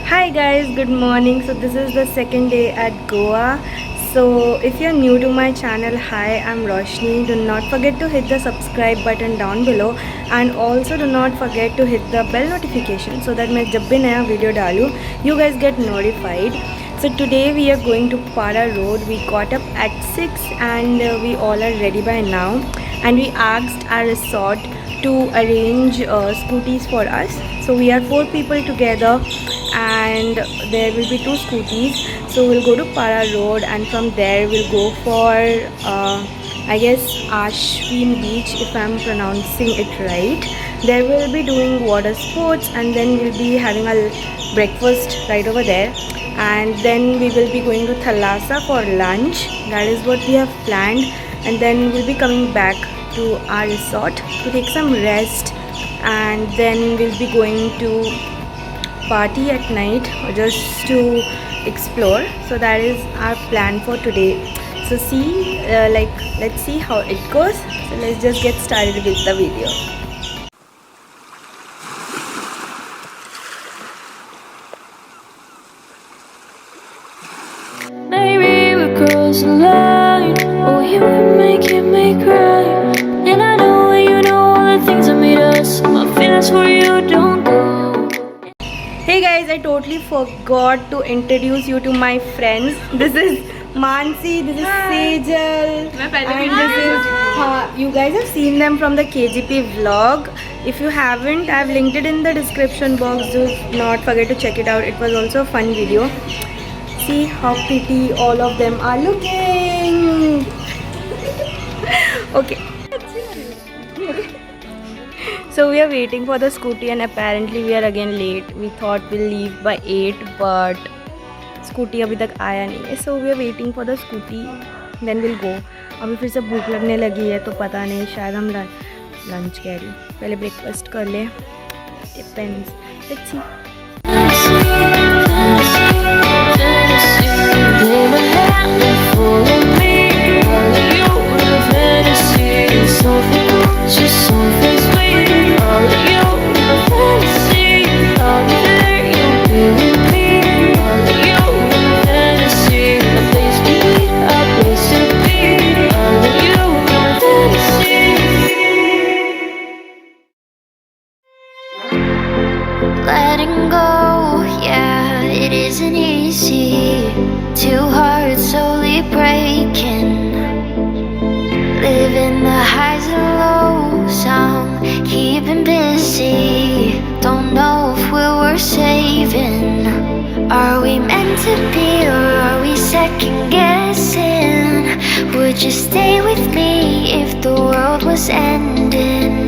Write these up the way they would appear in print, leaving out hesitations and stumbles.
Hi guys, good morning. So this is the second day at Goa. So if you're new to my channel, hi, I'm Roshni. Do not forget to hit the subscribe button down below and also do not forget to hit the bell notification so that मैं जब भी नया video डालूँ you guys get notified. So today we are going to Para Road. We got up at 6 and we all are ready by now, and we asked our resort to arrange scooties for us. So we are 4 people together and there will be 2 scooties. So we'll go to Para Road and from there we'll go for I guess Ashwin Beach, if I'm pronouncing it right. There we'll be doing water sports and then we'll be having a breakfast right over there, and then we will be going to Thalassa for lunch. That is what we have planned, and then we'll be coming back to our resort to take some rest, and then we'll be going to party at night or just to explore. So that is our plan for today. So let's see how it goes. So let's just get started with the video. Maybe we cross the line. Oh, you were making me cry. And I know you know all the things that made us. My feelings for you don't go. Hey guys, I totally forgot to introduce you to my friends. This is Mansi, this is Sejal, and this is you guys have seen them from the KGP vlog. If you haven't, I've linked it in the description box. Do not forget to check it out. It was also a fun video. See how pretty all of them are looking. Okay. So we are waiting for the scooty and apparently we are again late. We thought we'll leave by 8 but scooty अभी तक आया नहीं है. So we are waiting for the scooty, then we'll go. अभी फिर से भूख लगने लगी है तो पता नहीं, शायद हम लंच कह रही हूँ, पहले ब्रेकफास्ट कर ले. Depends. Let's see. Letting go, yeah, it isn't easy. Two hearts slowly breaking. Living the highs and lows, I'm keeping busy. Don't know if we were saving. Are we meant to be or are we second guessing? Would you stay with me if the world was ending?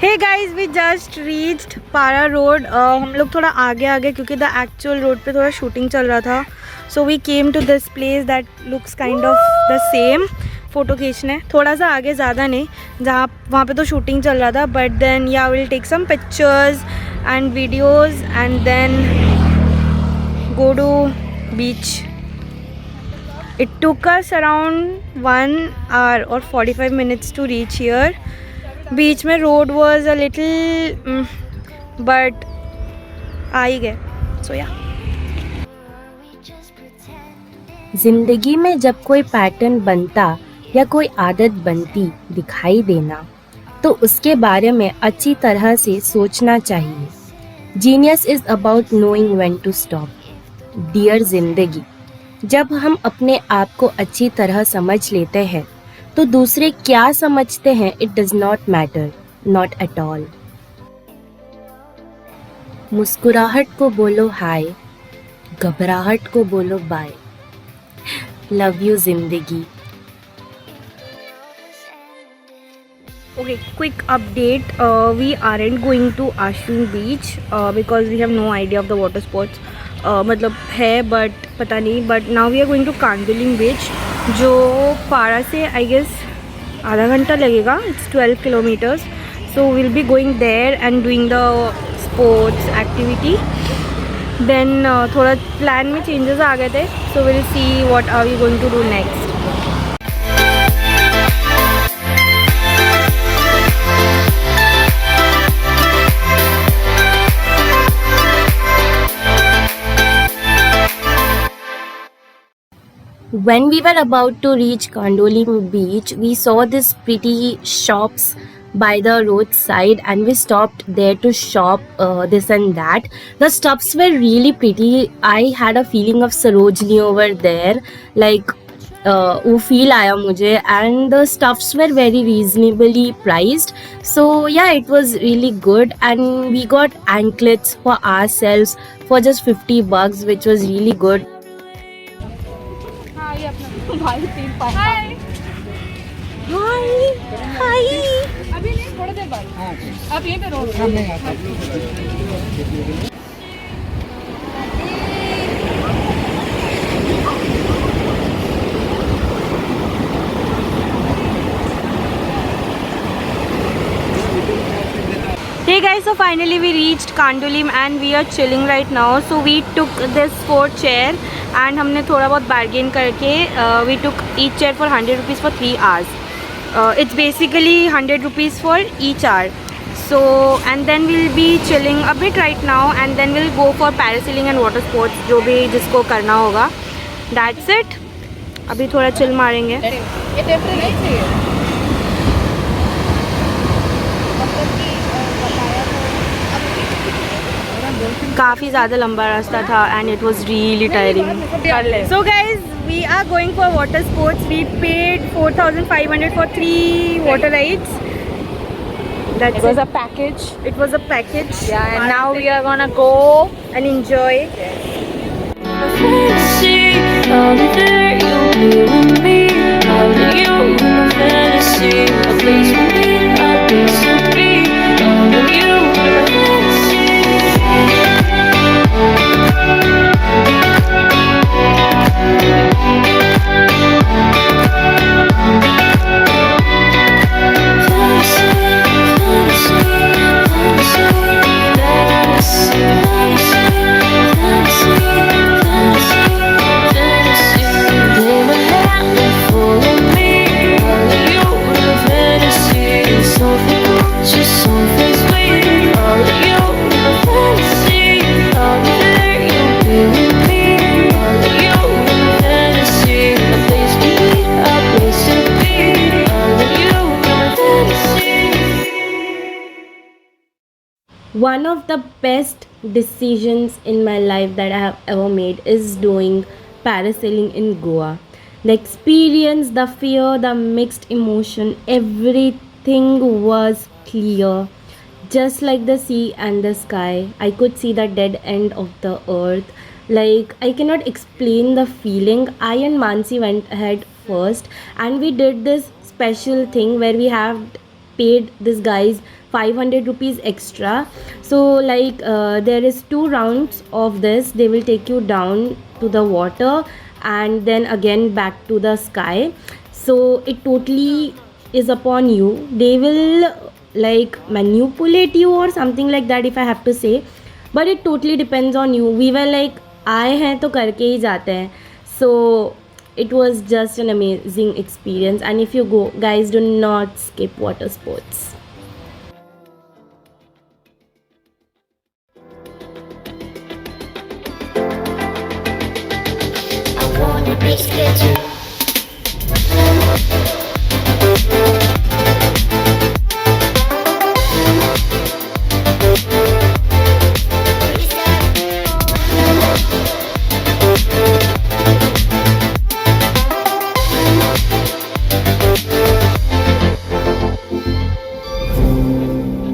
Hey guys, we just reached Para Road. हम लोग थोड़ा आगे आगे क्योंकि the actual road पे थोड़ा shooting चल रहा था. So we came to this place that looks kind of the same. Photo खींचने थोड़ा सा आगे, ज़्यादा नहीं, जहाँ वहाँ पे तो शूटिंग चल रहा था. But then yeah, we'll take some pictures and videos and then go to beach. It took us around 1 hour or 45 minutes to reach here. बीच में road was a little but आ ही गए. सो या जिंदगी में जब कोई पैटर्न बनता या कोई आदत बनती दिखाई देना, तो उसके बारे में अच्छी तरह से सोचना चाहिए. Genius is about knowing when to stop. Dear Zindagi, जब हम अपने आप को अच्छी तरह समझ लेते हैं तो दूसरे क्या समझते हैं it does not matter, not at all. मुस्कुराहट को बोलो हाय, घबराहट को बोलो बाय. लव यू जिंदगी. Okay, quick update. We aren't going to Ashwin Beach because we have no idea of the water sports. मतलब है, बट पता नहीं. But now we are going to Candolim beach, जो पारा से आई गेस आधा घंटा लगेगा. It's 12 kilometres. So will be going there and doing the sports activity. Then थोड़ा प्लान में चेंजेस आ गए थे. So will see what are we going to do next. When we were about to reach Condolim beach, we saw this pretty shops by the roadside and we stopped there to shop this and that. The stuffs were really pretty. I had a feeling of Sarojini over there, like वो feel आया मुझे, and the stuffs were very reasonably priced. So yeah, it was really good and we got anklets for ourselves for just $50, which was really good. हाय हाय. अभी नहीं, थोड़ी देर बाद. आप यहीं पे road. Hey guys, so finally we reached Condolim and we are chilling right now. So we took this 4 chair and हमने थोड़ा बहुत bargain करके we took each chair for 100 rupees for 3 hours. It's basically 100 rupees for each hour. So and then we'll be chilling a bit right now and then we'll go for parasailing and water sports, जो भी जिसको करना होगा. That's it. अभी थोड़ा chill मारेंगे. ये temperature नहीं चाहिए. काफ़ी ज़्यादा लंबा रास्ता था and it was really tiring. So guys, we are going for water sports. We paid 4,500 for 3 water rides. It was a package. It was a package. Yeah, and now we are gonna go and enjoy. Fantasy, I'll be there, you'll be with me. I'll be you in my fantasy. A place for me, a place to be. I'll be you in my fantasy. One of the best decisions in my life that I have ever made is doing parasailing in Goa. The experience, the fear, the mixed emotion, everything was clear. Just like the sea and the sky, I could see the dead end of the earth. Like, I cannot explain the feeling. I and Mansi went ahead first and we did this special thing where we have paid this guys 500 rupees extra. So like there is 2 rounds of this. They will take you down to the water and then again back to the sky. So it totally is upon you. They will like manipulate you or something like that, if I have to say, but it totally depends on you. We were like, आए हैं तो करके ही जाते हैं. So it was just an amazing experience, and if you go, guys, do not skip water sports. I wanna be scared too.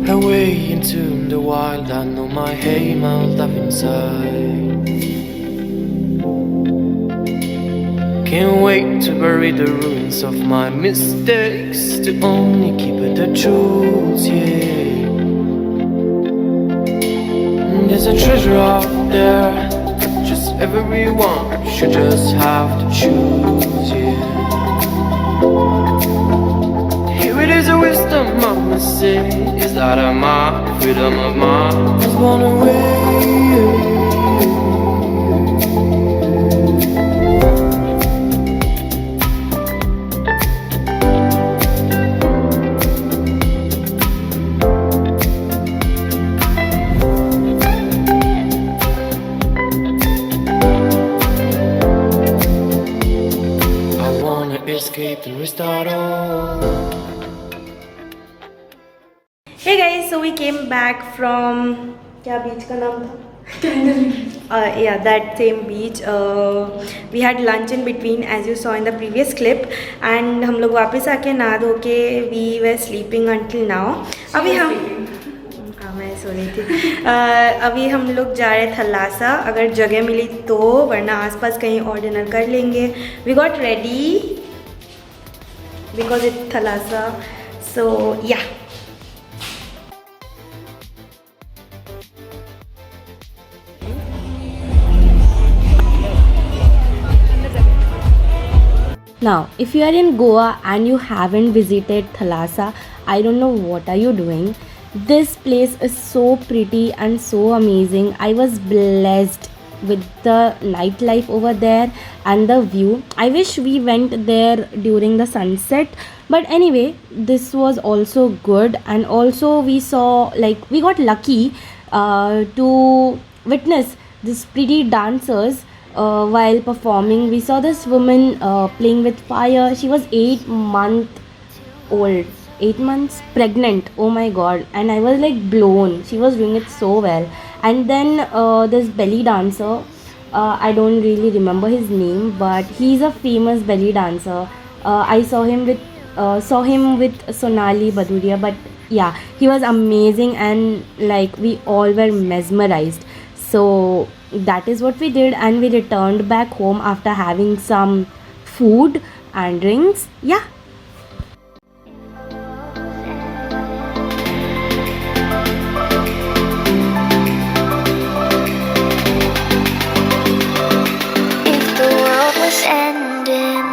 Away into the wild, I know my aim, I'll dive inside. Can't wait to bury the ruins of my mistakes, to only keep it the truth, yeah. There's a treasure out there, Everyone should just have to choose, yeah. Here it is, a wisdom of my city. Is that of my freedom of mind is one away. Escape and restart all. Hey guys, so we came back from क्या बीच का नाम था? Yeah, that same beach. We had lunch in between, as you saw in the previous clip, and हम लोग वापस आके नहा धो के we were sleeping until now. अभी हम मैं सो रही थी। अभी हम लोग जा रहे थलासा, अगर जगह मिली तो, वरना आसपास कहीं और डिनर कर लेंगे। We got ready because it's Thalassa, so yeah. Now, if you are in Goa and you haven't visited Thalassa, I don't know what are you doing. This place is so pretty and so amazing. I was blessed with the nightlife over there and the view. I wish we went there during the sunset, but anyway, this was also good. And also we saw, like, we got lucky to witness these pretty dancers while performing. We saw this woman playing with fire. She was 8 months old, 8 months pregnant. Oh my god. And I was like blown. She was doing it so well. And then this belly dancer, I don't really remember his name, but he's a famous belly dancer. I saw him with Sonali Baduria, but yeah, he was amazing, and like we all were mesmerized. So that is what we did, and we returned back home after having some food and drinks. Yeah. If the world was ending,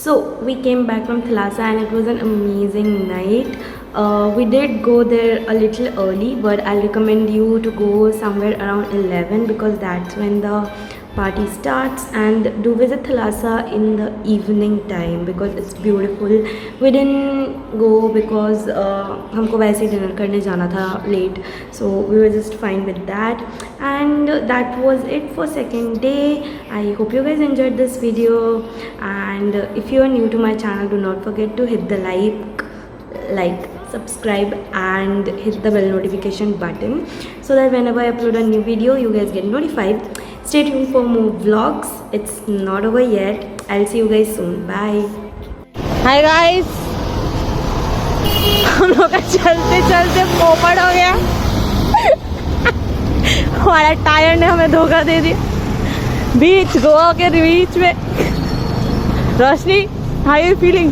So we came back from Thalassa and it was an amazing night. We did go there a little early, but I'll recommend you to go somewhere around 11 because that's when the party starts, and do visit Thalassa in the evening time because it's beautiful. We didn't go because हमको वैसे dinner करने जाना था late, so we were just fine with that. And that was it for second day. I hope you guys enjoyed this video, and if you are new to my channel, do not forget to hit the like, subscribe and hit the bell notification button so that whenever I upload a new video you guys get notified. Stay tuned for more vlogs. It's not over yet. I'll see you guys soon. Bye. Hi guys, हम लोग का चलते चलते पोपट हो गया। हमारा tyre ने हमें धोखा दे दिया बीच गोवा के बीच में। रोशनी, हाउ आर यू फीलिंग?